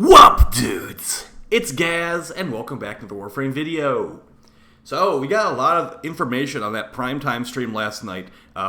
Whup, dudes! It's Gaz, and welcome back to the Warframe video. So, we got a lot of information on that primetime stream last night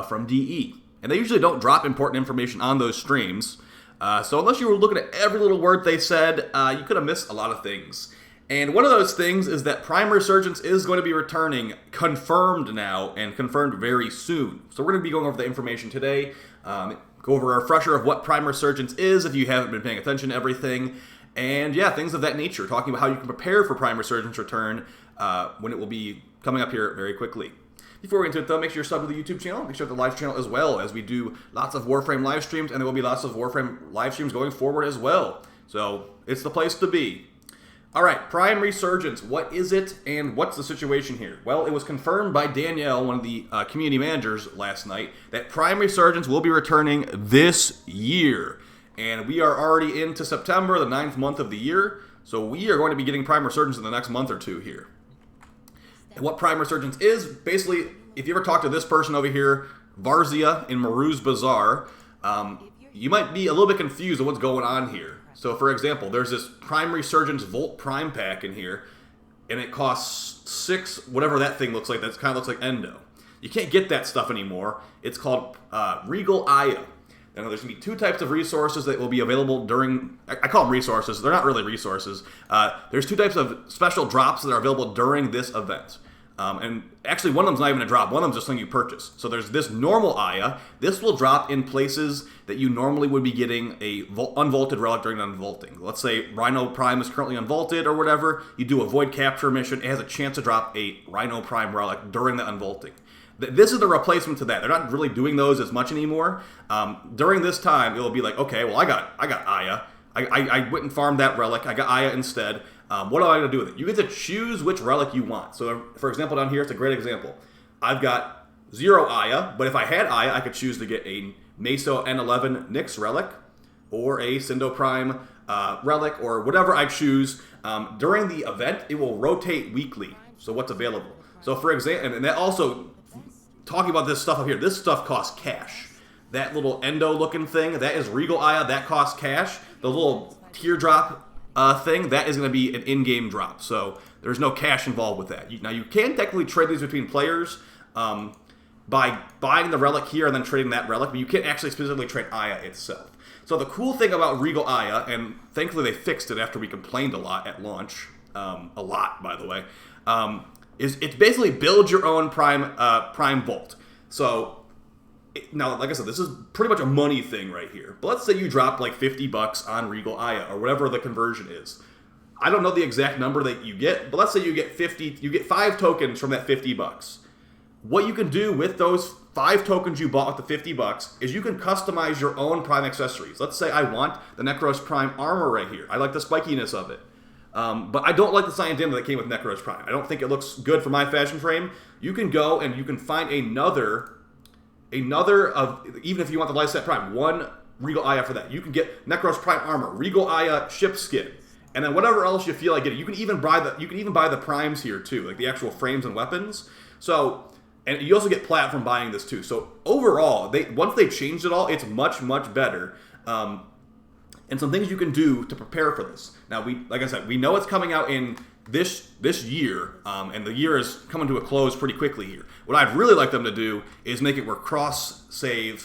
from DE. And they usually don't drop important information on those streams. So unless you were looking at every little word they said, you could have missed a lot of things. And one of those things is that Prime Resurgence is going to be returning, confirmed now, and confirmed very soon. So we're going to be going over the information today, go over a refresher of what Prime Resurgence is if you haven't been paying attention to everything, and yeah, things of that nature, talking about how you can prepare for Prime Resurgence return when it will be coming up here very quickly. Before we get into it though, make sure you're subbed to the YouTube channel, make sure the live channel as well, as we do lots of Warframe live streams, and there will be lots of Warframe live streams going forward as well. So, it's the place to be. Alright, Prime Resurgence, what is it, and what's the situation here? Well, it was confirmed by Danielle, one of the community managers last night, that Prime Resurgence will be returning this year. And we are already into September, the 9th month of the year, so we are going to be getting Prime Resurgence in the next month or two here. And what Prime Resurgence is, basically, if you ever talk to this person over here, Varzia in Maru's Bazaar, you might be a little bit confused on what's going on here. So, for example, there's this Prime Resurgence Volt Prime pack in here, and it costs 6, whatever that thing looks like, that kind of looks like Endo. You can't get that stuff anymore. It's called Regal Aya. Now, there's going to be 2 types of resources that will be available during... I call them resources. They're not really resources. There's 2 types of special drops that are available during this event. And actually, one of them's not even a drop. One of them's just something you purchase. So there's this normal Aya. This will drop in places that you normally would be getting a unvaulted relic during unvaulting. Let's say Rhino Prime is currently unvaulted or whatever. You do a Void Capture mission. It has a chance to drop a Rhino Prime relic during the unvaulting. This is the replacement to that. They're not really doing those as much anymore. During this time, it'll be like, okay, well, I got Aya. I went and farmed that relic. I got Aya instead. What am I going to do with it? You get to choose which relic you want. So, for example, down here, it's a great example. I've got 0 Aya, but if I had Aya, I could choose to get a Meso N11 Nyx relic or a Cindo Prime relic or whatever I choose. During the event, it will rotate weekly. So what's available? So, for example, and that also... Talking about this stuff up here, this stuff costs cash. That little endo-looking thing, that is Regal Aya, that costs cash. The little teardrop thing, that is going to be an in-game drop. So there's no cash involved with that. Now, you can technically trade these between players by buying the relic here and then trading that relic, but you can't actually specifically trade Aya itself. So the cool thing about Regal Aya, and thankfully they fixed it after we complained a lot at launch, a lot, by the way, is it's basically build your own Prime Vault. So, now, like I said, this is pretty much a money thing right here. But let's say you drop like $50 on Regal Aya, or whatever the conversion is. I don't know the exact number that you get, but let's say you get 5 tokens from that $50. What you can do with those 5 tokens you bought with the $50 is you can customize your own Prime accessories. Let's say I want the Necros Prime armor right here. I like the spikiness of it. But I don't like the Cyan Dimmer that came with Necros Prime. I don't think it looks good for my fashion frame. You can go and you can find another of, even if you want the Lyset Prime, 1 Regal Aya for that. You can get Necros Prime armor, Regal Aya ship skin, and then whatever else you feel like getting. You can even buy the primes here too, like the actual frames and weapons. So, and you also get plat from buying this too. So overall, once they changed it all, it's much, much better. And some things you can do to prepare for this. Now, like I said, we know it's coming out in this year, and the year is coming to a close pretty quickly here. What I'd really like them to do is make it where cross-play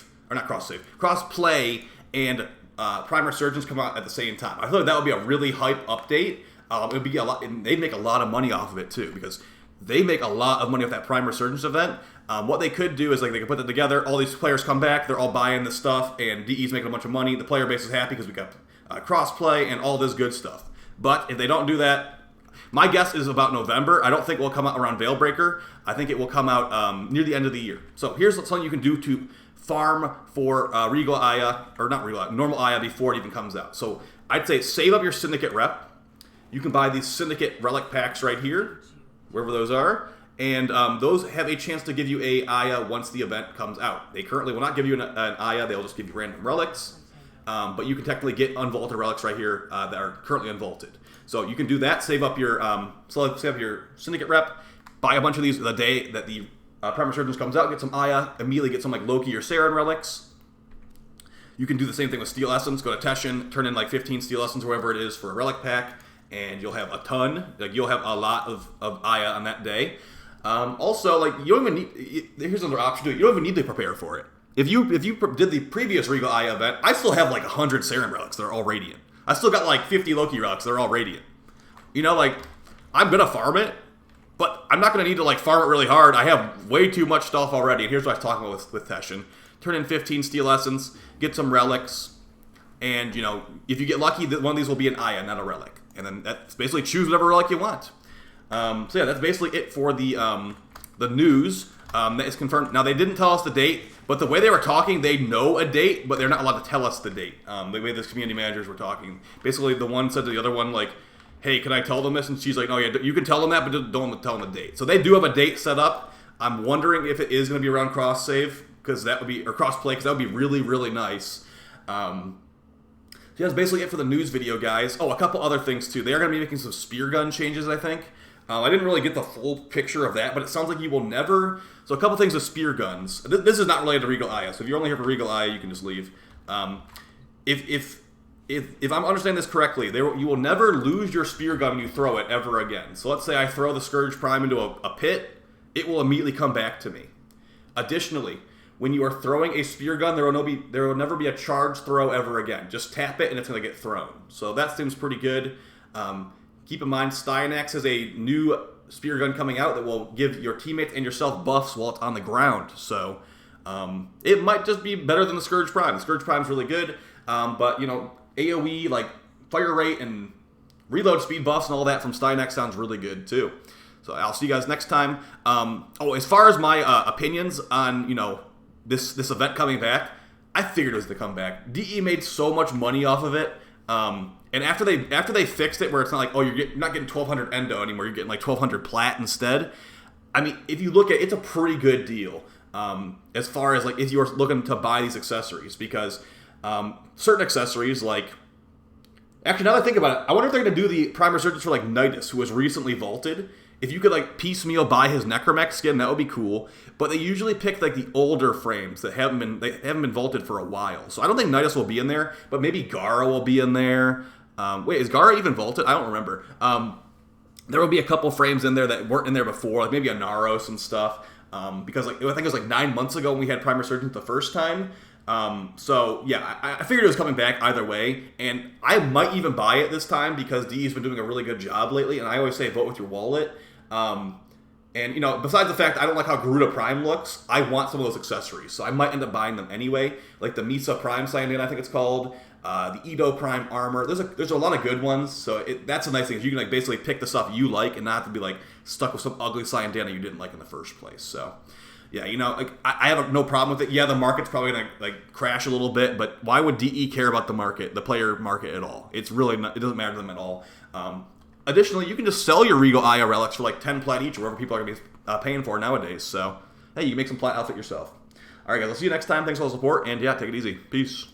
and Prime Resurgence come out at the same time. I thought that would be a really hype update. It would be a lot, and they'd make a lot of money off of it too, because they make a lot of money off that Prime Resurgence event. What they could do is they could put that together, all these players come back, they're all buying this stuff, and DE's making a bunch of money, the player base is happy because we got cross-play and all this good stuff. But if they don't do that, my guess is about November. I don't think it will come out around Veilbreaker. I think it will come out near the end of the year. So here's something you can do to farm for Regal Aya, or not Regal Aya, normal Aya before it even comes out. So I'd say save up your Syndicate rep. You can buy these Syndicate relic packs right here, wherever those are. And those have a chance to give you a Aya once the event comes out. They currently will not give you an Aya, they'll just give you random relics. But you can technically get unvaulted relics right here that are currently unvaulted. So you can do that, save up your Syndicate rep, buy a bunch of these the day that the Prime Resurgence comes out, get some Aya, immediately get some like Loki or Saren relics. You can do the same thing with Steel Essence. Go to Teshin, turn in like 15 Steel Essence or whatever it is for a relic pack, and you'll have a ton. Like, you'll have a lot of Aya on that day. Also, like, you don't even need... Here's another option too. You don't even need to prepare for it. If you did the previous Regal Aya event, I still have like 100 Serum relics that are all Radiant. I still got like 50 Loki relics that are all Radiant. You know, like, I'm gonna farm it, but I'm not gonna need to like farm it really hard. I have way too much stuff already. And here's what I was talking about with Teshin. Turn in 15 Steel Essence, get some relics, and, you know, if you get lucky, one of these will be an Aya, not a relic. And then that's basically choose whatever relic you want. So yeah, that's basically it for the news. That is confirmed. Now, they didn't tell us the date, but the way they were talking, they know a date, but they're not allowed to tell us the date. The way those community managers were talking. Basically, the one said to the other one, like, hey, can I tell them this? And she's like, oh yeah, you can tell them that, but don't tell them the date. So they do have a date set up. I'm wondering if it is going to be around cross-save, because that would be, or cross-play, because that would be really, really nice. So that's basically it for the news video, guys. Oh, a couple other things, too. They are going to be making some spear gun changes, I think. I didn't really get the full picture of that, but it sounds like you will never... So a couple things with spear guns. This is not related to Regal Aya, so if you're only here for Regal Aya, you can just leave. If I'm understanding this correctly, you will never lose your spear gun when you throw it ever again. So let's say I throw the Scourge Prime into a pit, it will immediately come back to me. Additionally, when you are throwing a spear gun, there will never be a charge throw ever again. Just tap it and it's going to get thrown. So that seems pretty good. Keep in mind, Styanax has a new spear gun coming out that will give your teammates and yourself buffs while it's on the ground. So it might just be better than the Scourge Prime. The Scourge Prime is really good, but, you know, AoE, like fire rate and reload speed buffs and all that from Styanax sounds really good too. So I'll see you guys next time. As far as my opinions on, you know, this event coming back, I figured it was to come back. DE made so much money off of it. And after they fixed it, where it's not like, oh, you're not getting 1,200 endo anymore, you're getting like 1,200 plat instead. I mean, if you look at it, it's a pretty good deal as far as like if you're looking to buy these accessories, because certain accessories like, actually now that I think about it, I wonder if they're going to do the Prime Resurgence for like Nidus, who was recently vaulted. If you could like piecemeal buy his Necromech skin, that would be cool. But they usually pick like the older frames that haven't been vaulted for a while. So I don't think Nidus will be in there, but maybe Gara will be in there. Wait, is Gara even vaulted? I don't remember. There will be a couple frames in there that weren't in there before, like maybe a Naros and stuff. Because like I think it was like 9 months ago when we had Prime Resurgence the first time. So yeah, I figured it was coming back either way, and I might even buy it this time because DE's been doing a really good job lately, and I always say vote with your wallet. And, you know, besides the fact I don't like how Garuda Prime looks, I want some of those accessories, so I might end up buying them anyway. Like the Misa Prime Sign-In, I think it's called, the Edo Prime Armor. There's a lot of good ones, so that's a nice thing. You can like basically pick the stuff you like and not have to be like stuck with some ugly Sign-In you didn't like in the first place. So yeah, you know, like I have no problem with it. Yeah, the market's probably gonna like crash a little bit, but why would DE care about the player market at all? It's really not, it doesn't matter to them at all. Additionally, you can just sell your Regal Aya relics for like 10 plat each, wherever people are going to be paying for nowadays. So, hey, you can make some plat outfit yourself. All right, guys, I'll see you next time. Thanks for all the support, and yeah, take it easy. Peace.